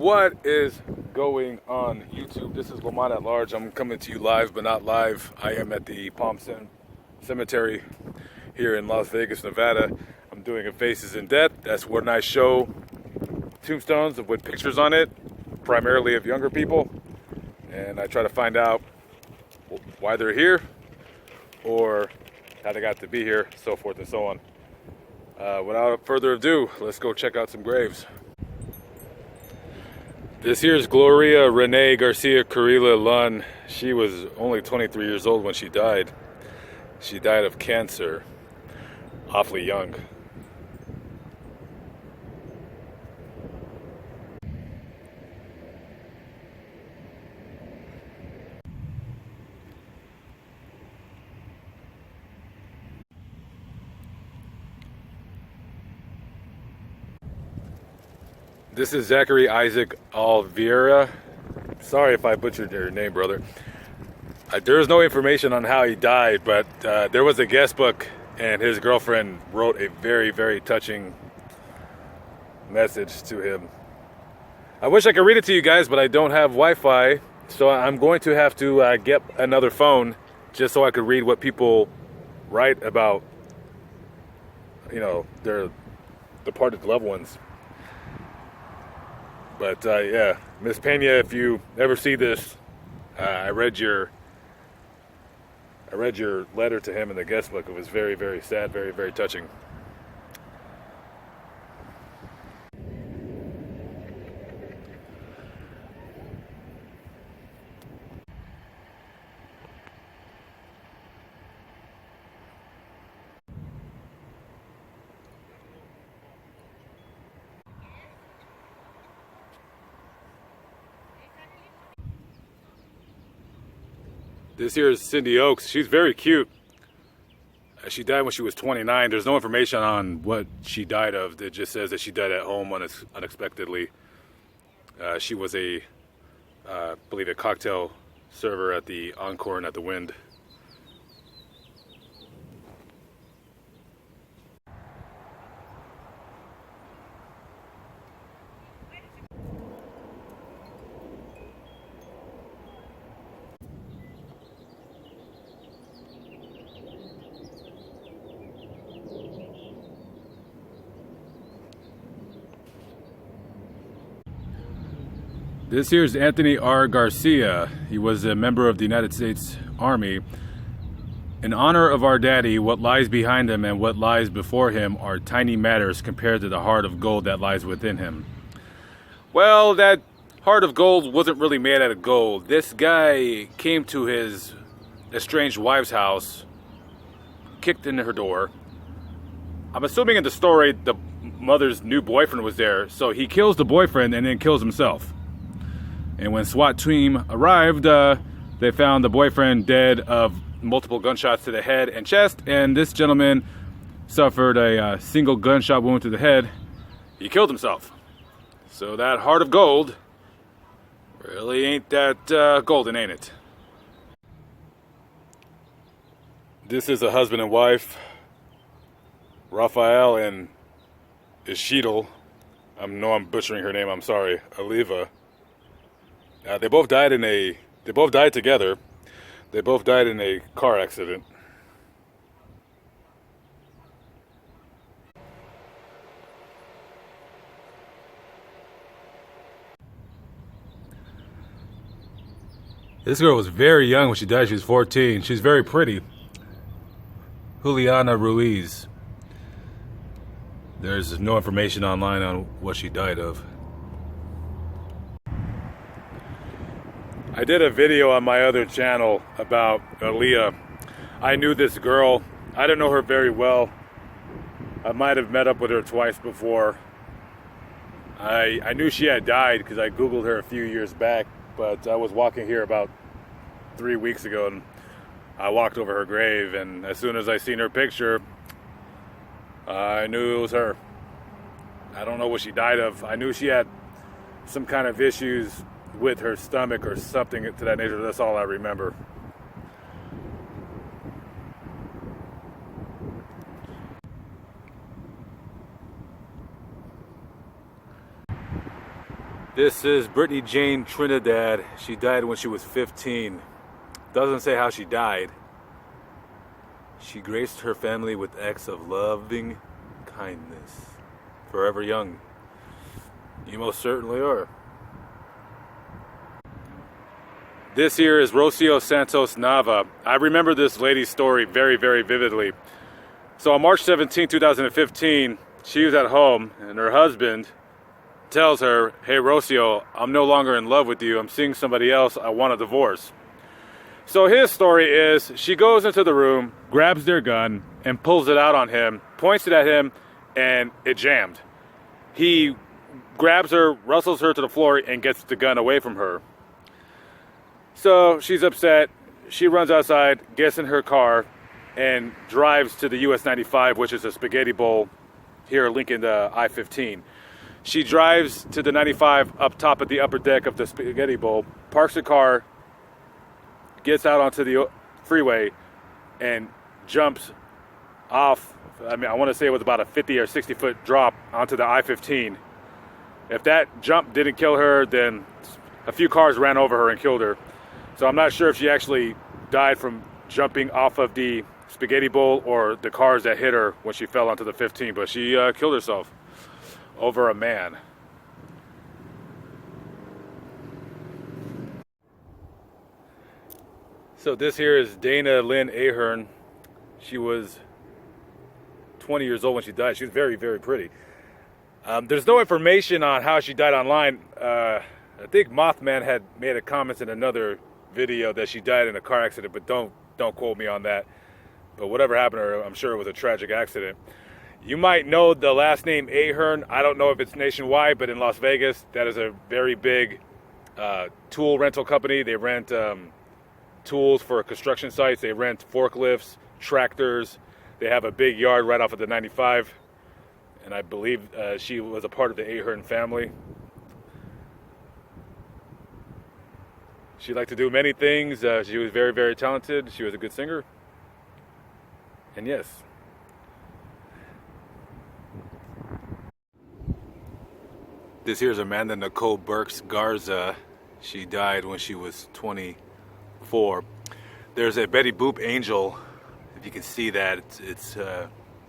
What is going on YouTube? This is Lamont at large. I'm coming to you live, but not live. I am at the Palm Cemetery here in Las Vegas, Nevada. I'm doing a Faces in Death. That's when I show tombstones with pictures on it, primarily of younger people, and I try to find out why they're here or how they got to be here, so forth and so on. Without further ado, let's go check out some graves. This here's Gloria Renee Garcia Carrilla Lunn. She was only 23 years old when she died. She died of cancer, awfully young. This is Zachary Isaac Alvira. Sorry if I butchered your name, brother. There's no information on how he died, but there was a guest book, and his girlfriend wrote a very, very touching message to him. I wish I could read it to you guys, but I don't have Wi-Fi, so I'm going to have to get another phone just so I could read what people write about, you know, their departed loved ones. But yeah, Miss Pena, if you ever see this, I read your letter to him in the guest book. It was very, very sad, very, very touching. This here is Cindy Oaks. She's very cute. She died when she was 29. There's no information on what she died of. It just says that she died at home unexpectedly. She was I believe a cocktail server at the Encore and at the Wind. This here's Anthony R. Garcia. He was a member of the United States Army. In honor of our daddy, what lies behind him and what lies before him are tiny matters compared to the heart of gold that lies within him. Well, that heart of gold wasn't really made out of gold. This guy came to his estranged wife's house, kicked in her door. I'm assuming in the story the mother's new boyfriend was there, so he kills the boyfriend and then kills himself. And when SWAT team arrived, they found the boyfriend dead of multiple gunshots to the head and chest, and this gentleman suffered a single gunshot wound to the head. He killed himself. So that heart of gold really ain't that golden, ain't it? This is a husband and wife, Raphael and Ishidal. I know I'm butchering her name, I'm sorry, Oliva. They both died together. They both died in a car accident. This girl was very young when she died. She was 14. She's very pretty. Julianna Ruiz. There's no information online on what she died of. I did a video on my other channel about Aaliyah. I knew this girl. I didn't know her very well. I might have met up with her twice before. I knew she had died because I Googled her a few years back, but I was walking here about 3 weeks ago and I walked over her grave, and as soon as I seen her picture, I knew it was her. I don't know what she died of. I knew she had some kind of issues with her stomach or something to that nature. That's all I remember. This is Britney Jane Trinidad. She died when she was 15. Doesn't say how she died. She graced her family with acts of loving kindness. Forever young. You most certainly are. This here is Rocio Santos Nava. I remember this lady's story very, very vividly. So on March 17, 2015, she was at home and her husband tells her, "Hey Rocio, I'm no longer in love with you. I'm seeing somebody else. I want a divorce." So his story is she goes into the room, grabs their gun, and pulls it out on him, points it at him, and it jammed. He grabs her, wrestles her to the floor, and gets the gun away from her. So she's upset. She runs outside, gets in her car, and drives to the US 95, which is a spaghetti bowl here linking the I-15. She drives to the 95 up top of the upper deck of the spaghetti bowl, parks the car, gets out onto the freeway, and jumps off. I want to say it was about a 50 or 60 foot drop onto the I-15. If that jump didn't kill her, then a few cars ran over her and killed her. So I'm not sure if she actually died from jumping off of the spaghetti bowl or the cars that hit her when she fell onto the 15, but she killed herself over a man. So this here is Dana Lynn Hearn. She was 20 years old when she died. She was very, very pretty. There's no information on how she died online. I think Mothman had made a comment in another video that she died in a car accident, but don't quote me on that. But whatever happened to her, I'm sure it was a tragic accident. You might know the last name Hearn. I don't know if it's nationwide, but in Las Vegas, that is a very big tool rental company. They rent tools for construction sites. They rent forklifts, tractors. They have a big yard right off of the 95. And I believe she was a part of the Hearn family. She liked to do many things. She was very, very talented. She was a good singer. And yes. This here's Amanda Nicole Burks Garza. She died when she was 24. There's a Betty Boop angel. If you can see that, it's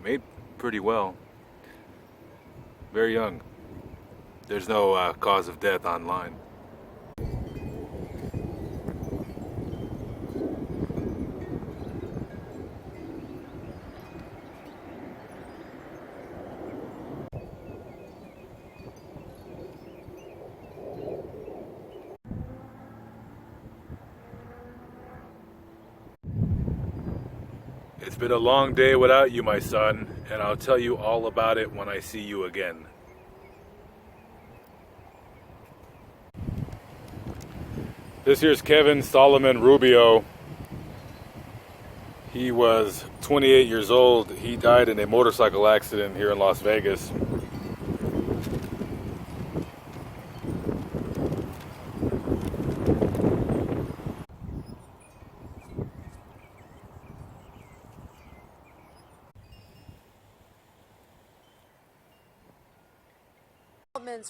made pretty well. Very young. There's no cause of death online. It's been a long day without you, my son, and I'll tell you all about it when I see you again. This here's Kevin Solomon Rubio. He was 28 years old. He died in a motorcycle accident here in Las Vegas.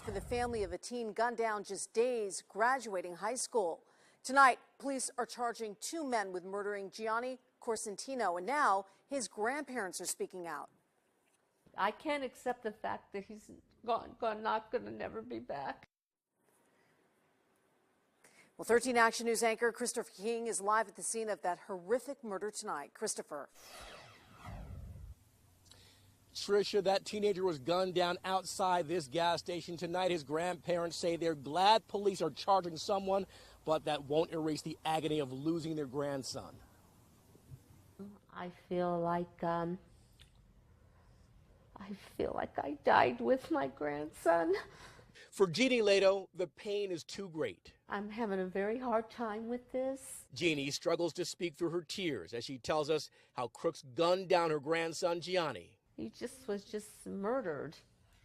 For the family of a teen gunned down just days graduating high school. Tonight, police are charging two men with murdering Gianni Corsentino, and now his grandparents are speaking out. I can't accept the fact that he's gone, not going to never be back. Well, 13 Action News anchor Christopher King is live at the scene of that horrific murder tonight. Christopher. Tricia, that teenager was gunned down outside this gas station tonight. His grandparents say they're glad police are charging someone, but that won't erase the agony of losing their grandson. I feel like I died with my grandson. For Jeannie Lato, the pain is too great. I'm having a very hard time with this. Jeannie struggles to speak through her tears as she tells us how crooks gunned down her grandson, Gianni. He was just murdered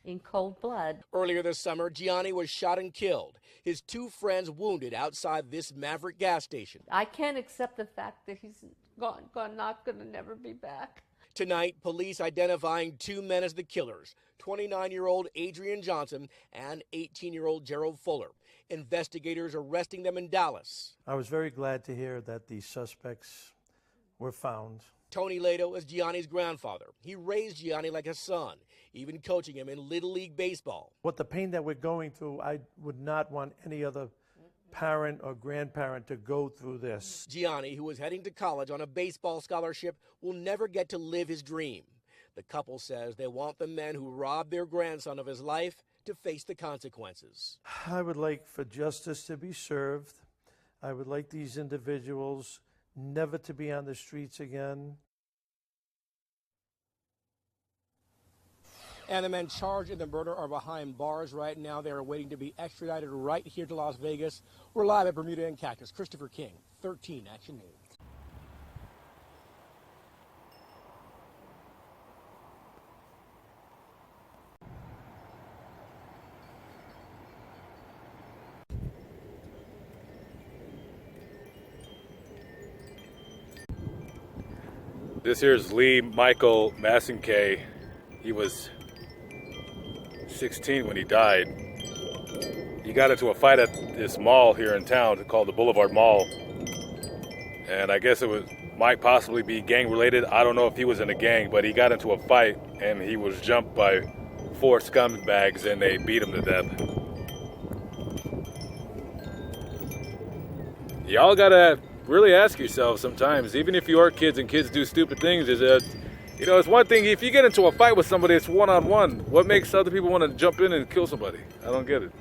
in cold blood. Earlier this summer, Gianni was shot and killed. His two friends wounded outside this Maverick gas station. I can't accept the fact that he's gone, not going to never be back. Tonight, police identifying two men as the killers, 29-year-old Adrian Johnson and 18-year-old Gerald Fuller. Investigators arresting them in Dallas. I was very glad to hear that the suspects were found. Tony Lato is Gianni's grandfather. He raised Gianni like a son, even coaching him in Little League Baseball. What the pain that we're going through, I would not want any other parent or grandparent to go through this. Gianni, who is heading to college on a baseball scholarship, will never get to live his dream. The couple says they want the men who robbed their grandson of his life to face the consequences. I would like for justice to be served. I would like these individuals never to be on the streets again. And the men charged in the murder are behind bars right now. They are waiting to be extradited right here to Las Vegas. We're live at Bermuda and Cactus. Christopher King, 13 Action News. This here's Lee Michael Massenkay. He was 16 when he died. He got into a fight at this mall here in town called the Boulevard Mall. And I guess it might possibly be gang related. I don't know if he was in a gang, but he got into a fight and he was jumped by 4 scumbags and they beat him to death. Y'all gotta really ask yourself sometimes, even if you are kids and kids do stupid things, is that, you know, it's one thing if you get into a fight with somebody, it's one-on-one. What makes other people want to jump in and kill somebody? I don't get it.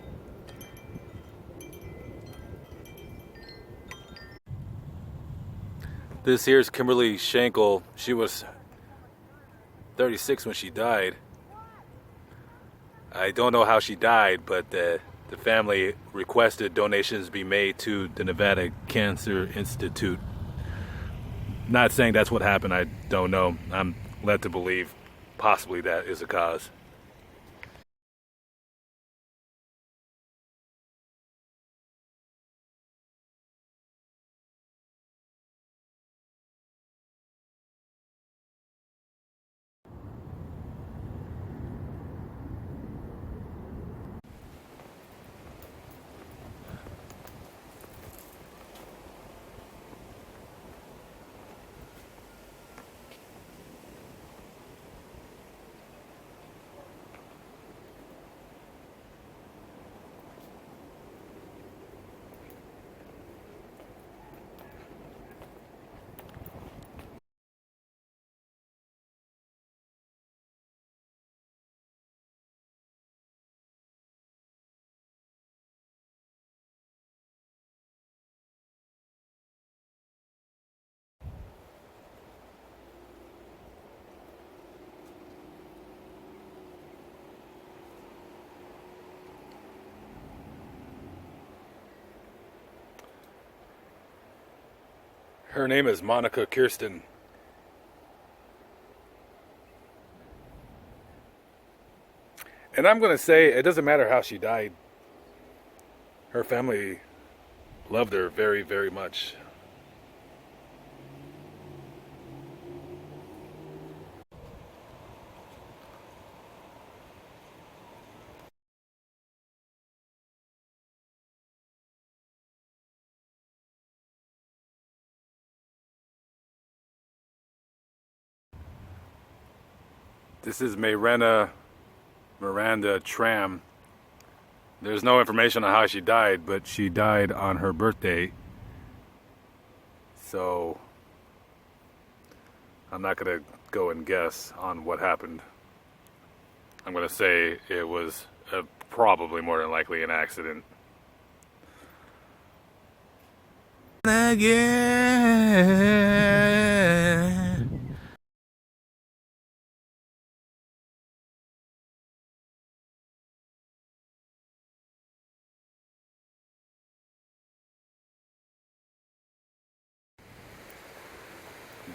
This here's Kimberly Schenkel. She was 36 when she died. I don't know how she died, but the family requested donations be made to the Nevada Cancer Institute. Not saying that's what happened, I don't know. I'm led to believe possibly that is the cause. Her name is Monica Kirsten. And I'm going to say it doesn't matter how she died. Her family loved her very, very much. This is Miranda Tram. There's no information on how she died, but she died on her birthday. So I'm not going to go and guess on what happened. I'm going to say it was probably more than likely an accident. Again.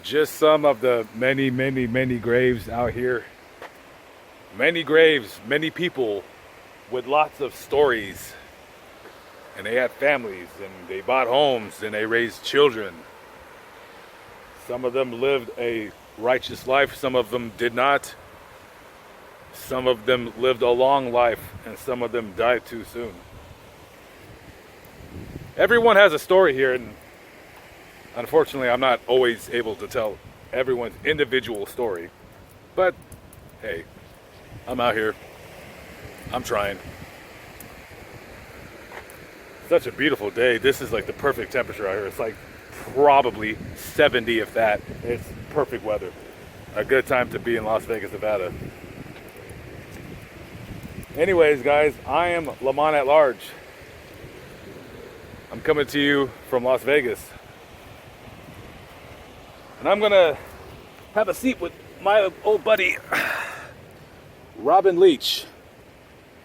Just some of the many, many, many graves out here. Many graves, many people with lots of stories. And they had families and they bought homes and they raised children. Some of them lived a righteous life. Some of them did not. Some of them lived a long life, and some of them died too soon. Everyone has a story here, and unfortunately, I'm not always able to tell everyone's individual story. But, hey, I'm out here. I'm trying. Such a beautiful day. This is like the perfect temperature out here. It's like probably 70, if that. It's perfect weather. A good time to be in Las Vegas, Nevada. Anyways, guys, I am Lamont at large. I'm coming to you from Las Vegas. And I'm gonna have a seat with my old buddy, Robin Leach.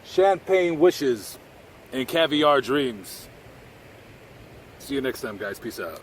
Champagne wishes and caviar dreams. See you next time, guys. Peace out.